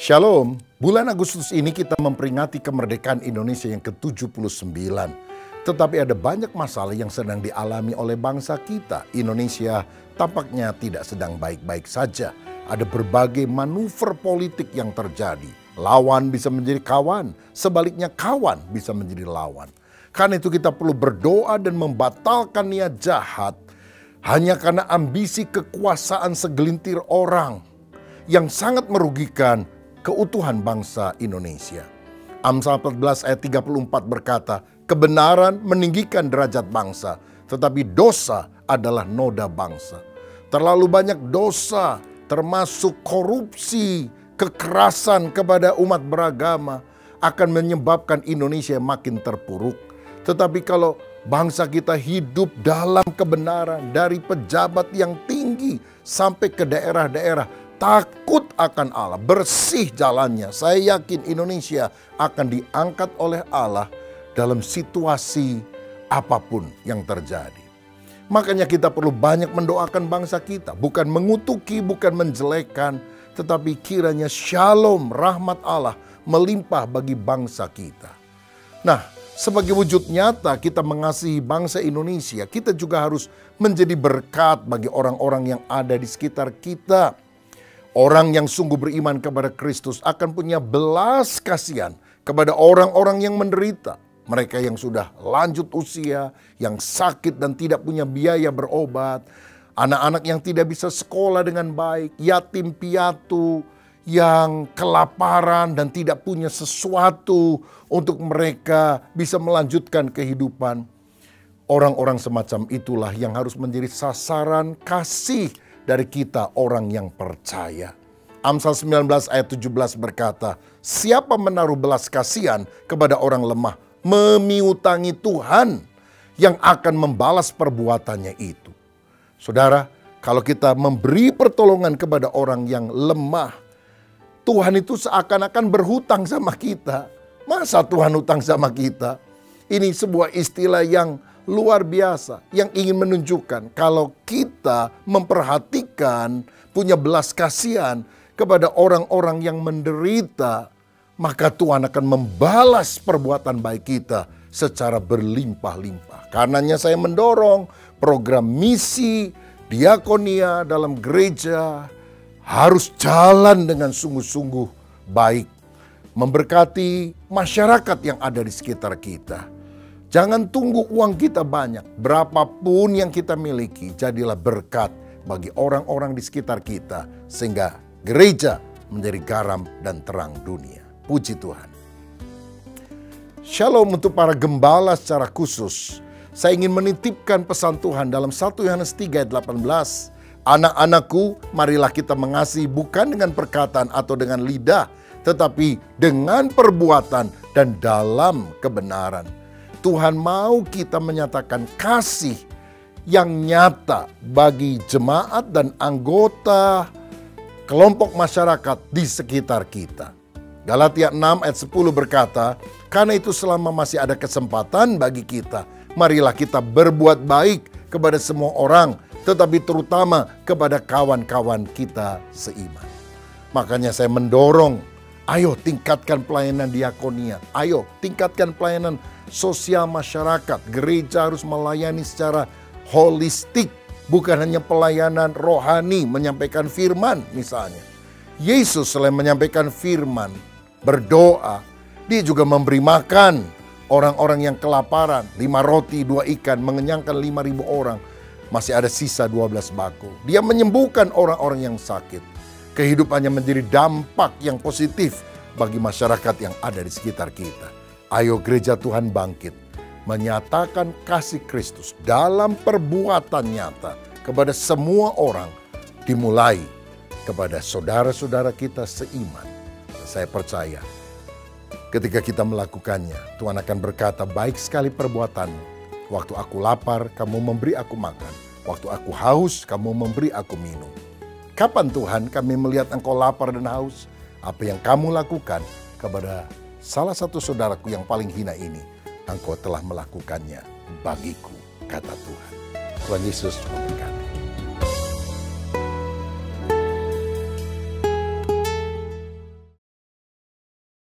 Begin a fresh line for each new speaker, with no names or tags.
Shalom, bulan Agustus ini kita memperingati kemerdekaan Indonesia yang ke-79. Tetapi ada banyak masalah yang sedang dialami oleh bangsa kita. Indonesia tampaknya tidak sedang baik-baik saja. Ada berbagai manuver politik yang terjadi. Lawan bisa menjadi kawan, sebaliknya kawan bisa menjadi lawan. Karena itu kita perlu berdoa dan membatalkan niat jahat hanya karena ambisi kekuasaan segelintir orang yang sangat merugikan keutuhan bangsa Indonesia. Amsal 14 ayat 34 berkata, kebenaran meninggikan derajat bangsa, tetapi dosa adalah noda bangsa. Terlalu banyak dosa, termasuk korupsi, kekerasan kepada umat beragama, akan menyebabkan Indonesia makin terpuruk. Tetapi kalau bangsa kita hidup dalam kebenaran, dari pejabat yang tinggi sampai ke daerah-daerah, takut akan Allah, bersih jalannya, saya yakin Indonesia akan diangkat oleh Allah dalam situasi apapun yang terjadi. Makanya kita perlu banyak mendoakan bangsa kita, bukan mengutuki, bukan menjelekkan, tetapi kiranya shalom, rahmat Allah melimpah bagi bangsa kita. Nah, sebagai wujud nyata kita mengasihi bangsa Indonesia, kita juga harus menjadi berkat bagi orang-orang yang ada di sekitar kita. Orang yang sungguh beriman kepada Kristus akan punya belas kasihan kepada orang-orang yang menderita. Mereka yang sudah lanjut usia, yang sakit dan tidak punya biaya berobat. Anak-anak yang tidak bisa sekolah dengan baik, yatim piatu, yang kelaparan dan tidak punya sesuatu untuk mereka bisa melanjutkan kehidupan. Orang-orang semacam itulah yang harus menjadi sasaran kasih dari kita orang yang percaya. Amsal 19 ayat 17 berkata, siapa menaruh belas kasihan kepada orang lemah, memiutangi Tuhan yang akan membalas perbuatannya itu. Saudara, kalau kita memberi pertolongan kepada orang yang lemah, Tuhan itu seakan-akan berhutang sama kita. Masa Tuhan hutang sama kita? Ini sebuah istilah yang luar biasa, yang ingin menunjukkan kalau kita memperhatikan, punya belas kasihan kepada orang-orang yang menderita, maka Tuhan akan membalas perbuatan baik kita secara berlimpah-limpah. Karenanya saya mendorong program misi diakonia dalam gereja harus jalan dengan sungguh-sungguh baik, memberkati masyarakat yang ada di sekitar kita. Jangan tunggu uang kita banyak, berapapun yang kita miliki, jadilah berkat bagi orang-orang di sekitar kita, sehingga gereja menjadi garam dan terang dunia. Puji Tuhan. Shalom untuk para gembala secara khusus. Saya ingin menitipkan pesan Tuhan dalam 1 Yohanes 3 ayat 18. Anak-anakku, marilah kita mengasihi bukan dengan perkataan atau dengan lidah, tetapi dengan perbuatan dan dalam kebenaran. Tuhan mau kita menyatakan kasih yang nyata bagi jemaat dan anggota kelompok masyarakat di sekitar kita. Galatia 6 ayat 10 berkata, karena itu selama masih ada kesempatan bagi kita, marilah kita berbuat baik kepada semua orang, tetapi terutama kepada kawan-kawan kita seiman. Makanya saya mendorong, ayo tingkatkan pelayanan diakonia, ayo tingkatkan pelayanan sosial masyarakat. Gereja harus melayani secara holistik, bukan hanya pelayanan rohani, menyampaikan firman misalnya. Yesus selain menyampaikan firman, berdoa, dia juga memberi makan orang-orang yang kelaparan. 5 roti, 2 ikan, mengenyangkan 5.000 orang. Masih ada sisa 12 bako. Dia menyembuhkan orang-orang yang sakit. Kehidupannya menjadi dampak yang positif bagi masyarakat yang ada di sekitar kita. Ayo gereja Tuhan bangkit, menyatakan kasih Kristus dalam perbuatan nyata kepada semua orang, dimulai kepada saudara-saudara kita seiman. Saya percaya ketika kita melakukannya, Tuhan akan berkata, baik sekali perbuatanmu. Waktu aku lapar, kamu memberi aku makan. Waktu aku haus, kamu memberi aku minum. Kapan Tuhan kami melihat engkau lapar dan haus? Apa yang kamu lakukan kepada salah satu saudaraku yang paling hina ini, engkau telah melakukannya bagiku, kata Tuhan. Tuhan Yesus memberkati.